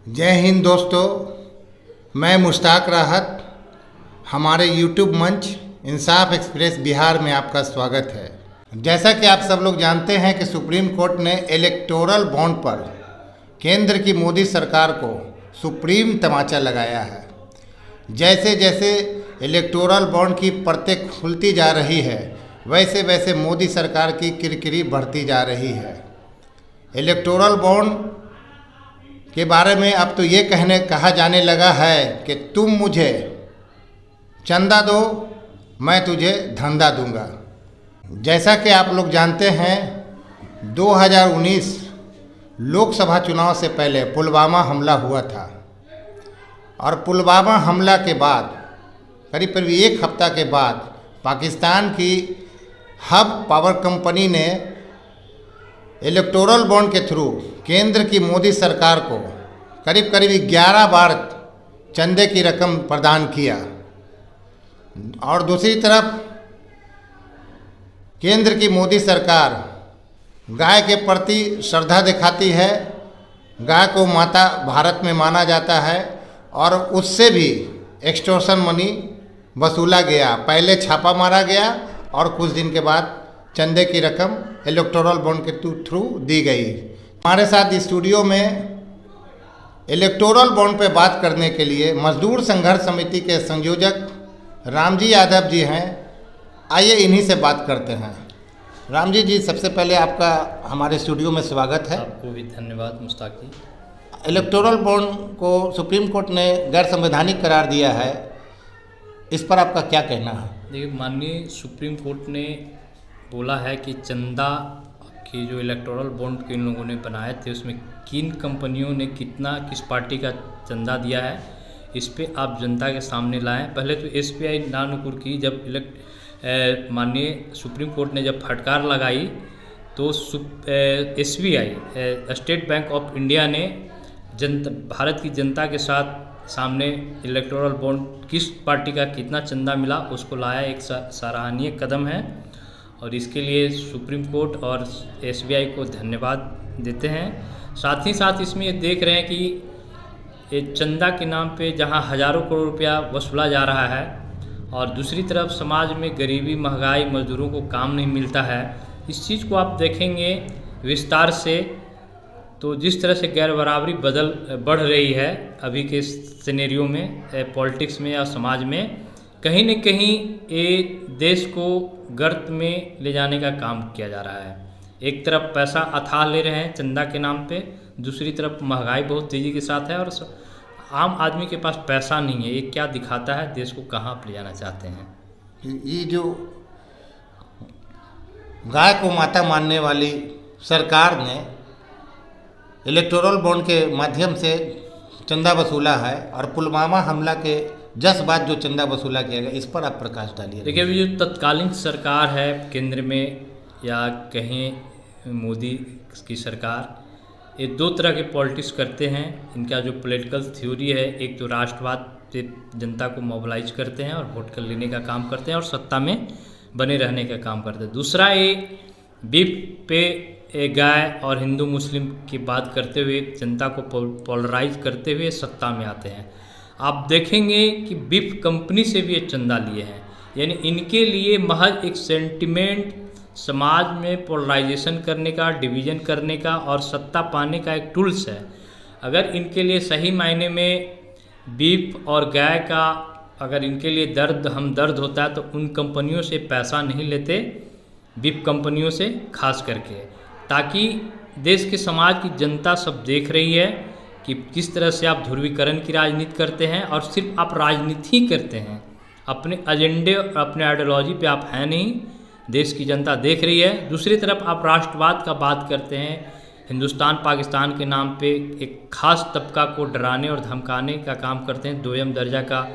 जय हिंद दोस्तों, मैं मुश्ताक राहत। हमारे YouTube मंच इंसाफ एक्सप्रेस बिहार में आपका स्वागत है। जैसा कि आप सब लोग जानते हैं कि सुप्रीम कोर्ट ने इलेक्टोरल बॉन्ड पर केंद्र की मोदी सरकार को सुप्रीम तमाचा लगाया है। जैसे जैसे इलेक्टोरल बॉन्ड की परतें खुलती जा रही है, वैसे वैसे मोदी सरकार की किरकिरी बढ़ती जा रही है। इलेक्टोरल बॉन्ड के बारे में अब तो ये कहा जाने लगा है कि तुम मुझे चंदा दो, मैं तुझे धंधा दूंगा। जैसा कि आप लोग जानते हैं, 2019 लोकसभा चुनाव से पहले पुलवामा हमला हुआ था और पुलवामा हमला के बाद करीब करीब एक हफ्ता के बाद पाकिस्तान की हब पावर कंपनी ने इलेक्टोरल बॉन्ड के थ्रू केंद्र की मोदी सरकार को करीब करीब 11 बार चंदे की रकम प्रदान किया। और दूसरी तरफ केंद्र की मोदी सरकार गाय के प्रति श्रद्धा दिखाती है। गाय को माता भारत में माना जाता है और उससे भी एक्सटॉर्शन मनी वसूला गया। पहले छापा मारा गया और कुछ दिन के बाद चंदे की रकम इलेक्टोरल बॉन्ड के थ्रू दी गई। हमारे साथ स्टूडियो में इलेक्टोरल बॉन्ड पे बात करने के लिए मजदूर संघर्ष समिति के संयोजक रामजी यादव जी हैं। आइए इन्हीं से बात करते हैं। रामजी जी, सबसे पहले आपका हमारे स्टूडियो में स्वागत है। आपको भी धन्यवाद मुश्ताक जी। इलेक्टोरल बॉन्ड को सुप्रीम कोर्ट ने गैर संवैधानिक करार दिया है, इस पर आपका क्या कहना है? देखिए, माननीय सुप्रीम कोर्ट ने बोला है कि चंदा की जो इलेक्टोरल बॉन्ड किन लोगों ने बनाए थे, उसमें किन कंपनियों ने कितना किस पार्टी का चंदा दिया है, इस पे आप जनता के सामने लाएं। पहले तो SBI नानुकुर की जब माननीय सुप्रीम कोर्ट ने जब फटकार लगाई तो SBI state bank of India ने भारत की जनता के साथ सामने इलेक्टोरल बॉन्ड किस पार्टी का कितना चंदा मिला उसको लाया। एक सराहनीय कदम है और इसके लिए सुप्रीम कोर्ट और SBI को धन्यवाद देते हैं। साथ ही साथ इसमें ये देख रहे हैं कि ये चंदा के नाम पे जहां हज़ारों करोड़ रुपया वसूला जा रहा है और दूसरी तरफ समाज में गरीबी, महंगाई, मजदूरों को काम नहीं मिलता है। इस चीज़ को आप देखेंगे विस्तार से तो जिस तरह से गैर बराबरी बढ़ रही है अभी के सिनेरियो में, पॉलिटिक्स में या समाज में, कहीं न कहीं ये देश को गर्त में ले जाने का काम किया जा रहा है। एक तरफ पैसा अथाह ले रहे हैं चंदा के नाम पे, दूसरी तरफ महंगाई बहुत तेज़ी के साथ है और आम आदमी के पास पैसा नहीं है। ये क्या दिखाता है देश को कहाँ ले जाना चाहते हैं? ये जो गाय को माता मानने वाली सरकार ने इलेक्टोरल बॉन्ड के माध्यम से चंदा वसूला है और पुलवामा हमला के जस्ट बाद जो चंदा वसूला किया गया, इस पर आप प्रकाश डालिए। देखिए, अभी जो तत्कालीन सरकार है केंद्र में या कहें मोदी की सरकार, ये दो तरह के पॉलिटिक्स करते हैं। इनका जो पॉलिटिकल थ्योरी है, एक तो राष्ट्रवाद से जनता को मोबिलाइज करते हैं और वोट कर लेने का काम करते हैं और सत्ता में बने रहने का काम करते हैं। दूसरा, एक बीफ पे गाय और हिंदू मुस्लिम की बात करते हुए जनता को पोलराइज करते हुए सत्ता में आते हैं। आप देखेंगे कि बीफ कंपनी से भी ये चंदा लिए हैं, यानी इनके लिए महज एक सेंटिमेंट, समाज में पोलराइजेशन करने का, डिवीज़न करने का और सत्ता पाने का एक टूल्स है। अगर इनके लिए सही मायने में बीफ और गाय का अगर इनके लिए हमदर्द होता है तो उन कंपनियों से पैसा नहीं लेते, बीफ कंपनियों से खास करके, ताकि देश के समाज की जनता सब देख रही है कि किस तरह से आप ध्रुवीकरण की राजनीति करते हैं और सिर्फ आप राजनीति ही करते हैं, अपने एजेंडे और अपने आइडियोलॉजी पे आप हैं नहीं, देश की जनता देख रही है। दूसरी तरफ आप राष्ट्रवाद का बात करते हैं, हिंदुस्तान पाकिस्तान के नाम पे एक खास तबका को डराने और धमकाने का काम करते हैं। दोयम दर्जा का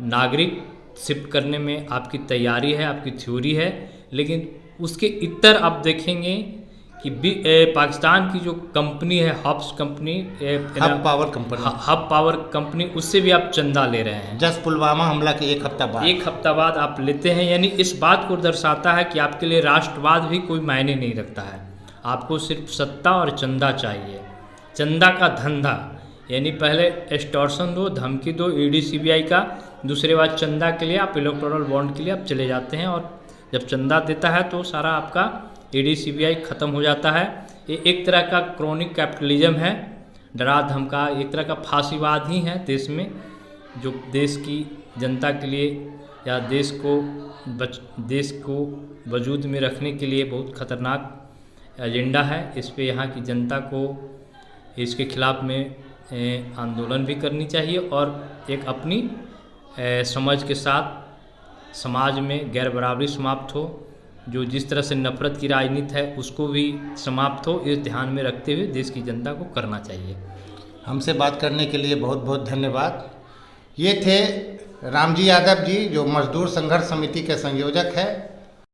नागरिक शिफ्ट करने में आपकी तैयारी है, आपकी थ्योरी है, लेकिन उसके इतर आप देखेंगे कि पाकिस्तान की जो कंपनी है हब पावर कंपनी, उससे भी आप चंदा ले रहे हैं। जस्ट पुलवामा हमला के एक हफ्ता बाद आप लेते हैं। यानी इस बात को दर्शाता है कि आपके लिए राष्ट्रवाद भी कोई मायने नहीं रखता है, आपको सिर्फ सत्ता और चंदा चाहिए। चंदा का धंधा, यानी पहले एक्सटॉर्शन दो, धमकी दो ईडी सीबीआई का, दूसरे बार चंदा के लिए आप इलेक्टोरल बॉन्ड के लिए आप चले जाते हैं, और जब चंदा देता है तो सारा आपका ईडी सीबीआई ख़त्म हो जाता है। ये एक तरह का क्रोनिक कैपिटलिज्म है, डरा धमका, एक तरह का फांसीवाद ही है देश में, जो देश की जनता के लिए या देश को वजूद में रखने के लिए बहुत ख़तरनाक एजेंडा है। इस पे यहाँ की जनता को इसके खिलाफ में आंदोलन भी करनी चाहिए, और एक अपनी समझ के साथ समाज में गैर बराबरी समाप्त हो, जो जिस तरह से नफरत की राजनीति है उसको भी समाप्त हो, इस ध्यान में रखते हुए देश की जनता को करना चाहिए। हमसे बात करने के लिए बहुत बहुत धन्यवाद। ये थे रामजी यादव जी, जो मजदूर संघर्ष समिति के संयोजक है।